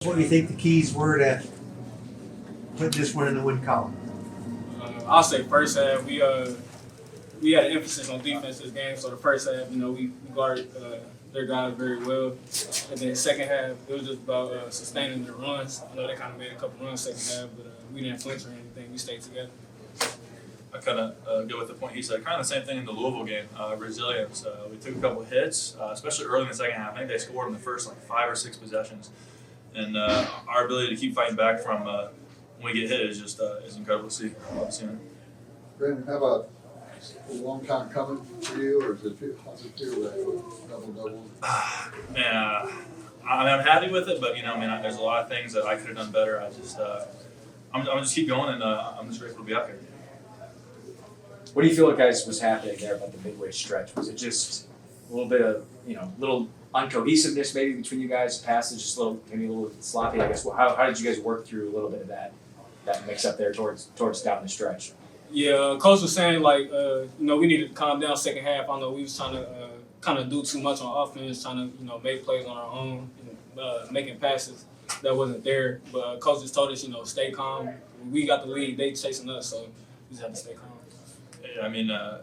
What do you think the keys were to put this one in the win column? I'll say first half we had an emphasis on defense this game. So the first half, we guarded their guys very well, and then second half it was just about sustaining their runs. I know they kind of made a couple runs second half, but we didn't flinch or anything. We stayed together. I kind of go with the point he said. Kind of the same thing in the Louisville game. Resilience. We took a couple of hits, especially early in the second half. I think they scored in the first 5 or 6 possessions, and our ability to keep fighting back from when we get hit is just is incredible to see. I love seeing it. Brandon, how about a long time coming for you, or how's it feel that double? Man, I'm happy with it, but there's a lot of things that I could have done better. I'm just keep going, and I'm just grateful to be out here. What do you feel like, guys, was happening there about the midway stretch? Was it just a little bit of, little uncohesiveness maybe between you guys, passes just maybe a little sloppy, I guess? Well, how did you guys work through a little bit of that mix up there towards down the stretch? Yeah, coach was saying we needed to calm down second half. I know we was trying to kind of do too much on offense, trying to make plays on our own, and, making passes that wasn't there. But coach just told us, stay calm. We got the lead, they chasing us, so we just have to stay calm. Yeah,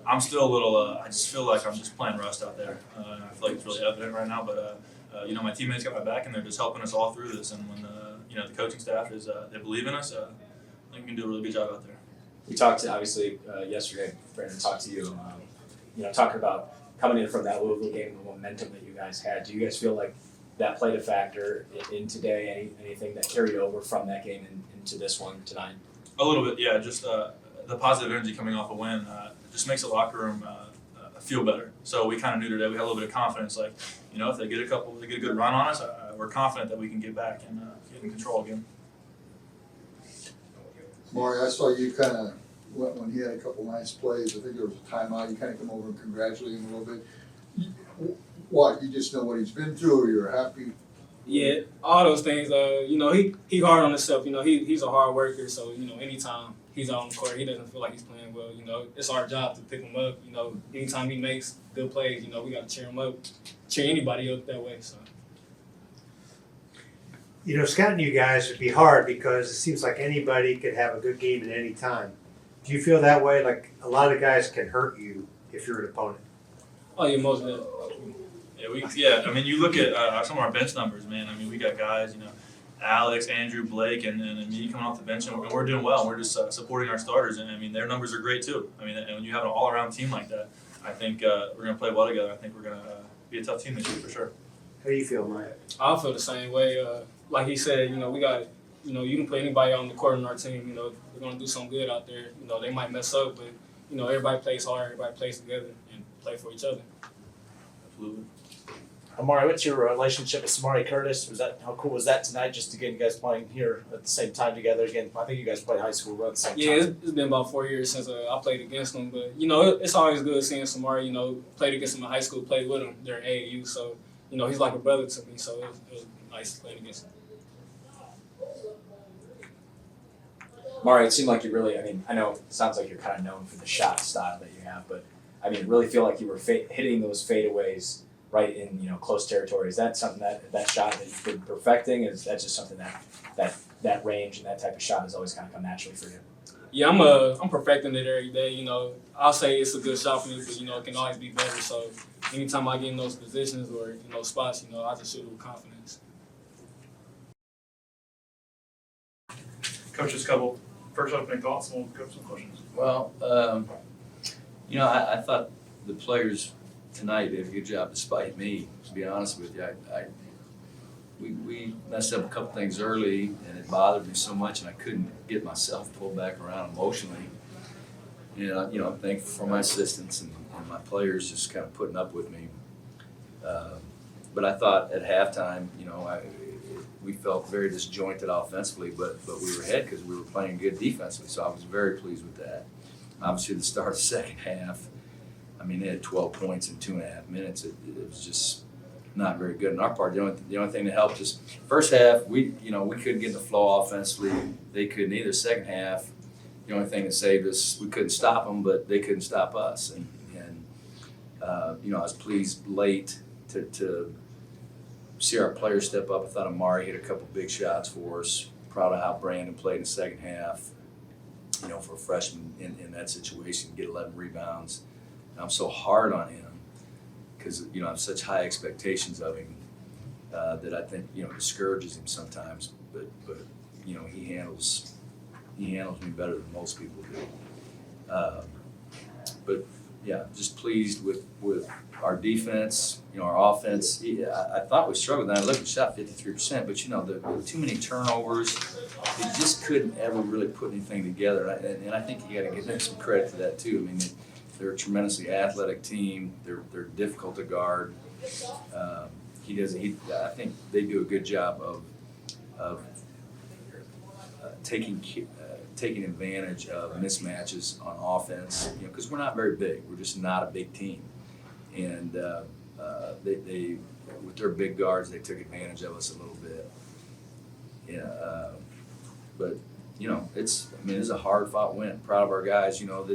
I'm still a little. I just feel like I'm just playing rust out there. I feel like it's really evident right now. But my teammates got my back, and they're just helping us all through this. And when the coaching staff they believe in us, I think we can do a really good job out there. We talked obviously yesterday. Brandon talked to you. Talking about coming in from that Louisville game, the momentum that you guys had. Do you guys feel like that played a factor in today? Anything that carried over from that game into this one tonight? A little bit, yeah. Just the positive energy coming off a win just makes the locker room feel better. So we kind of knew today we had a little bit of confidence. If they get a good run on us, we're confident that we can get back and get in control again. Maury, I saw you kind of when he had a couple nice plays. I think there was a timeout. You kind of come over and congratulate him a little bit. What? You just know what he's been through, or you're happy? Yeah, all those things. He hard on himself. He's a hard worker. So anytime he's on the court, he doesn't feel like he's playing well. It's our job to pick him up. Anytime he makes good plays, we got to cheer him up, cheer anybody up that way. So. Scouting you guys would be hard because it seems like anybody could have a good game at any time. Do you feel that way? Like a lot of guys can hurt you if you're an opponent. Oh yeah, most of that. Yeah, you look at some of our bench numbers, man. We got guys, Alex, Andrew, Blake, and me coming off the bench, and we're doing well. We're just supporting our starters, and their numbers are great too. And when you have an all-around team like that, I think we're going to play well together. I think we're going to be a tough team this year for sure. How do you feel, Mike? I feel the same way. Like he said, we got, you can put anybody on the court in our team. We're going to do something good out there. They might mess up, but everybody plays hard. Everybody plays together and play for each other. Absolutely. Amari, what's your relationship with Samari Curtis? How cool was that tonight? Just to get you guys playing here at the same time together again. I think you guys played high school around the same time. Yeah, it's been about 4 years since I played against him, but it's always good seeing Samari. Played against him in high school, played with him during AAU, so he's like a brother to me. So it was nice playing against him. Mari, it seemed like you really, I know it sounds like you're kind of known for the shot style that you have, but really feel like you were hitting those fadeaways right in close territory. Is that something that shot that you've been perfecting? Is that just something that range and that type of shot has always kind of come naturally for you? Yeah, I'm perfecting it every day. I'll say it's a good shot for me, but it can always be better. So anytime I get in those positions or spots, I just shoot it with confidence. Coach, just a couple first opening thoughts, and we'll go some questions. Well, I thought the players tonight did a good job despite me, to be honest with you. We messed up a couple things early, and it bothered me so much, and I couldn't get myself pulled back around emotionally. I'm thankful for my assistants and my players just kind of putting up with me. But I thought at halftime, we felt very disjointed offensively, but we were ahead because we were playing good defensively, so I was very pleased with that. Obviously, the start of the second half, they had 12 points in 2.5 minutes. It was just not very good on our part. The only thing that helped us first half, we couldn't get the flow offensively. They couldn't either. Second half, the only thing that saved us, we couldn't stop them, but they couldn't stop us. And I was pleased late to see our players step up. I thought Amari hit a couple big shots for us. Proud of how Brandon played in the second half. You know, for a freshman in that situation, get 11 rebounds. And I'm so hard on him because, you know, I have such high expectations of him that I think, you know, discourages him sometimes. But you know, he handles me better than most people do. But yeah, just pleased with our defense, you know, our offense. I thought we struggled. And I looked, we shot 53%, but you know, there were too many turnovers. They just couldn't ever really put anything together. And I think you got to give them some credit to that too. I mean, they're a tremendously athletic team. They're difficult to guard. I think they do a good job of taking advantage of mismatches on offense, you know, because we're not very big. We're just not a big team. And they with their big guards, they took advantage of us a little bit. Yeah, but you know, it's a hard fought win. Proud of our guys. You know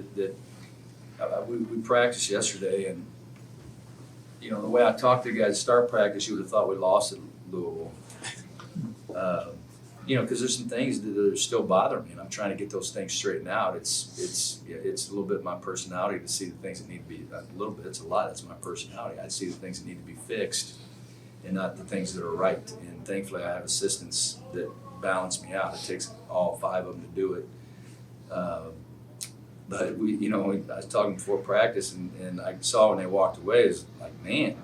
we practiced yesterday, and you know the way I talked to the guys at start practice, you would have thought we lost at Louisville. You know, because there's some things that are still bothering me, and I'm trying to get those things straightened out. It's a little bit my personality to see the things that need to be a little bit. It's a lot. It's my personality. I see the things that need to be fixed, and not the things that are right. And thankfully, I have assistants that balance me out. It takes all 5 of them to do it. But I was talking before practice, and I saw when they walked away, it's like, man.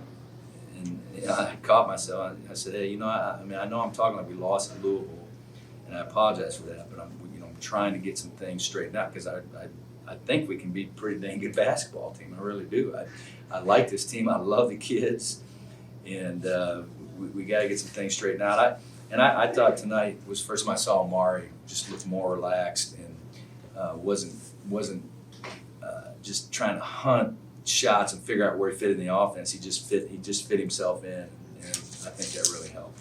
And I caught myself. I said, hey, I know I'm talking like we lost at Louisville. And I apologize for that, but I'm trying to get some things straightened out because I think we can be a pretty dang good basketball team. I really do. I like this team. I love the kids, and we got to get some things straightened out. I thought tonight was the first time I saw Amari just look more relaxed and wasn't just trying to hunt shots and figure out where he fit in the offense. He just fit himself in, and I think that really helped.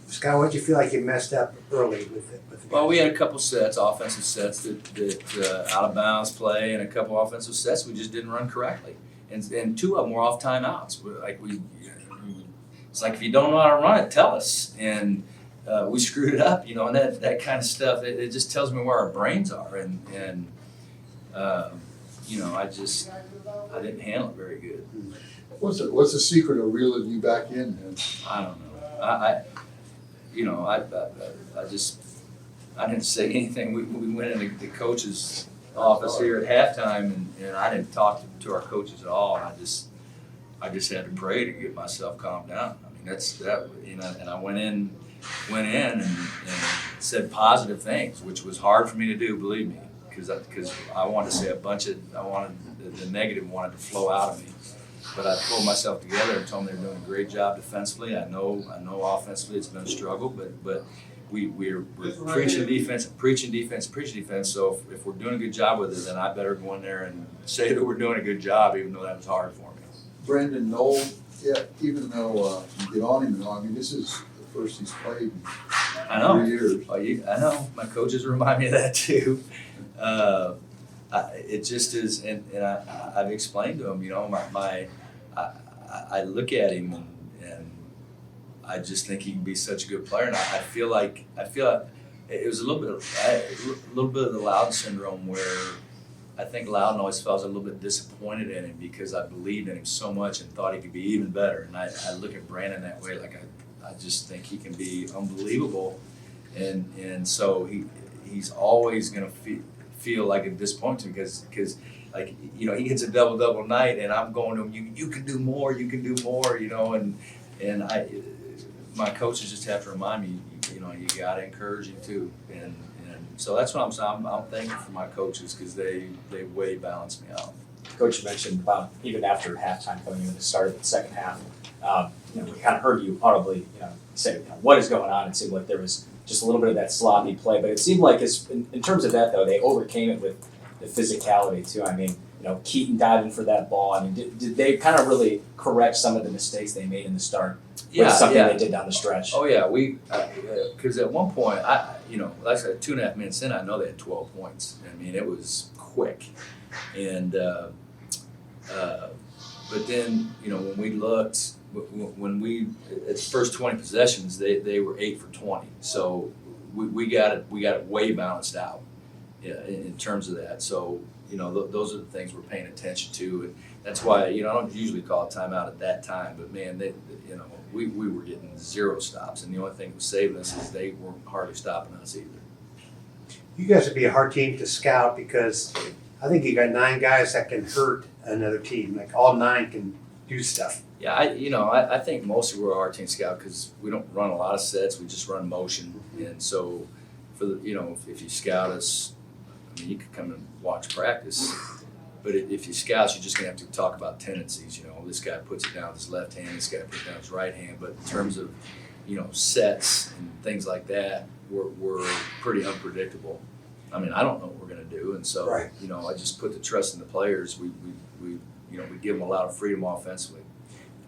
Scott, what did you feel like you messed up early with it? Well, we had a couple sets, offensive sets that out of bounds play, and a couple offensive sets we just didn't run correctly, and 2 of them were off timeouts. It's like if you don't know how to run it, tell us. And we screwed it up, and that kind of stuff. It just tells me where our brains are, and I didn't handle it very good. What's the secret of reeling you back in, man? I don't know. I didn't say anything. We went in the coach's office here at halftime, and I didn't talk to our coaches at all. And I just had to pray to get myself calmed down. I mean, that's that. And I went in and said positive things, which was hard for me to do. Believe me, because I wanted to say the negative wanted to flow out of me. But I pulled myself together and told them they're doing a great job defensively. I know offensively it's been a struggle, but we're preaching defense. So if we're doing a good job with it, then I better go in there and say that we're doing a good job, even though that was hard for me. Brandon Knoll, even though you get on him and all, I mean, this is the first he's played in I know. 3 years. I know. My coaches remind me of that too. It just is, and I've explained to him, I look at him and I just think he can be such a good player, and I feel like it was a little bit of the Loudon syndrome where I think Loudon always felt a little bit disappointed in him because I believed in him so much and thought he could be even better, and I look at Brandon that way. Like I just think he can be unbelievable, and so he's always gonna feel like a disappointment because he gets a double night, and I'm going to him, you can do more, and my coaches just have to remind me, you got to encourage him too, and so that's what I'm saying. I'm thankful for my coaches because they way balance me out. Coach, you mentioned about even after halftime coming into the start of the second half, we kind of heard you audibly, say, what is going on? It seemed like there was just a little bit of that sloppy play, but it seemed like in terms of that though, they overcame it with the physicality too. I mean, Keaton diving for that ball. I mean, did they kind of really correct some of the mistakes they made in the start? Yeah, something they did down the stretch. Oh yeah, because at one point, like I said, 2.5 minutes in, I know they had 12 points. I mean, it was quick, and but then when we looked, when we at the first 20 possessions, they were 8 for 20. So we got it way balanced out, yeah, in terms of that. So those are the things we're paying attention to, and that's why I don't usually call a timeout at that time. But man, we were getting 0 stops, and the only thing that was saving us is they weren't hardly stopping us either. You guys would be a hard team to scout because I think you got 9 guys that can hurt another team. Like all 9 can do stuff. Yeah, I think mostly we're our team scout because we don't run a lot of sets. We just run motion, and so for the if you scout us, I mean you could come and watch practice, but if you scout, you're just gonna have to talk about tendencies. This guy puts it down with his left hand, this guy puts it down with his right hand. But in terms of sets and things like that, we're pretty unpredictable. I mean, I don't know what we're gonna do, and so Right. I just put the trust in the players. We give them a lot of freedom offensively.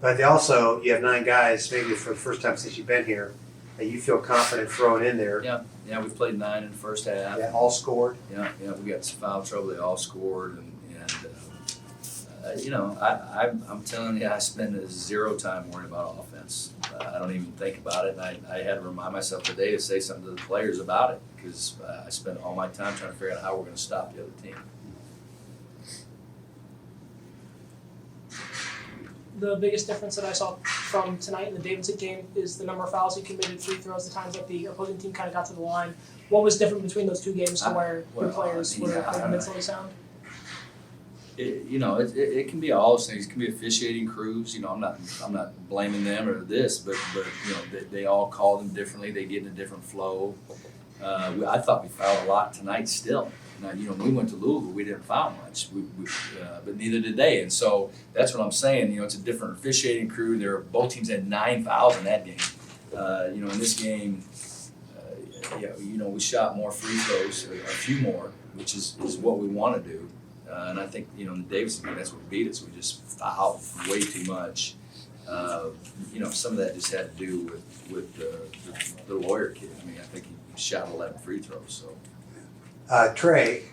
But you have 9 guys, maybe for the first time since you've been here, that you feel confident throwing in there. Yeah, we played 9 in the first half. That all scored. Yeah, we got some foul trouble. They all scored, and I'm telling you, I spend 0 time worrying about offense. I don't even think about it, and I had to remind myself today to say something to the players about it because I spent all my time trying to figure out how we're going to stop the other team. The biggest difference that I saw from tonight in the Davidson game is the number of fouls he committed, free throws, the times that the opposing team kind of got to the line. What was different between those 2 games to where your players were mentally sound? It can be all those things. It can be officiating crews. I'm not blaming them or this, but they all call them differently. They get in a different flow. I thought we fouled a lot tonight still. Now, when we went to Louisville, we didn't foul much, but neither did they. And so that's what I'm saying. It's a different officiating crew. Both teams had 9 fouls in that game. In this game, we shot more free throws, a few more, which is what we want to do. And I think, in the Davidson game, that's what beat us. We just fouled way too much. Some of that just had to do with the lawyer kid. I mean, I think he shot 11 free throws, so. Trey,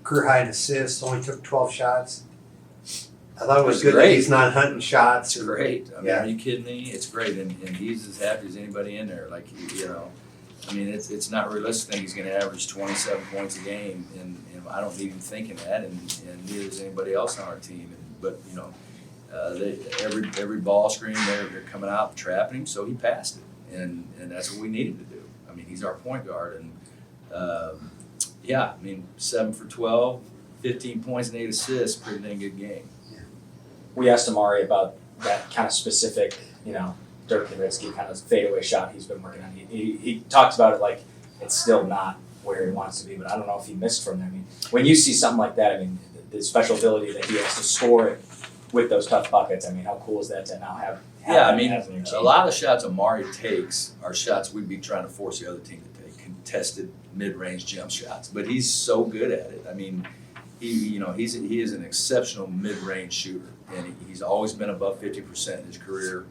career high in assists, only took 12 shots. I thought it was That's good that great. he's not hunting shots. It's great. I mean, Yeah. are you kidding me? It's great, and he's as happy as anybody in there. Like I mean, it's not realistic to think he's going to average 27 points a game, and I don't need him thinking that, and neither does anybody else on our team. But every ball screen they're coming out trapping him, so he passed it, and that's what we need him to do. I mean, he's our point guard, and 7 for 12, 15 points and 8 assists, pretty dang good game. We asked Amari about that kind of specific, Dirk Nowitzki kind of fadeaway shot he's been working on. He talks about it like it's still not where he wants to be, but I don't know if he missed from there. I mean, when you see something like that, I mean, the special ability that he has to score it with those tough buckets, I mean, how cool is that to now have Yeah, I that mean, as in your team? a lot of the shots Amari takes are shots we'd be trying to force the other team to take, contested mid-range jump shots. But he's so good at it. I mean, he is an exceptional mid-range shooter, and he's always been above 50% in his career.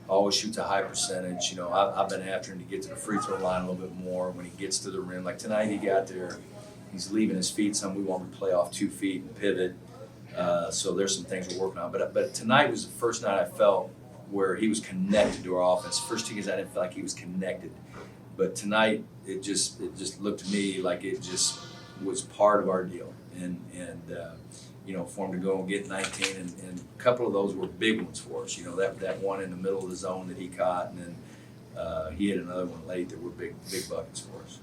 Always shoots a high percentage. I've been after him to get to the free throw line a little bit more when he gets to the rim. Like tonight, he got there. He's leaving his feet some. We want him to play off 2 feet and pivot. So there's some things we're working on. But tonight was the first night I felt where he was connected to our offense. First 2 games I didn't feel like he was connected. But tonight it just looked to me like it just was part of our deal. And for him to go and get 19, and a couple of those were big ones for us. That one in the middle of the zone that he caught, and then he had another one late that were big buckets for us.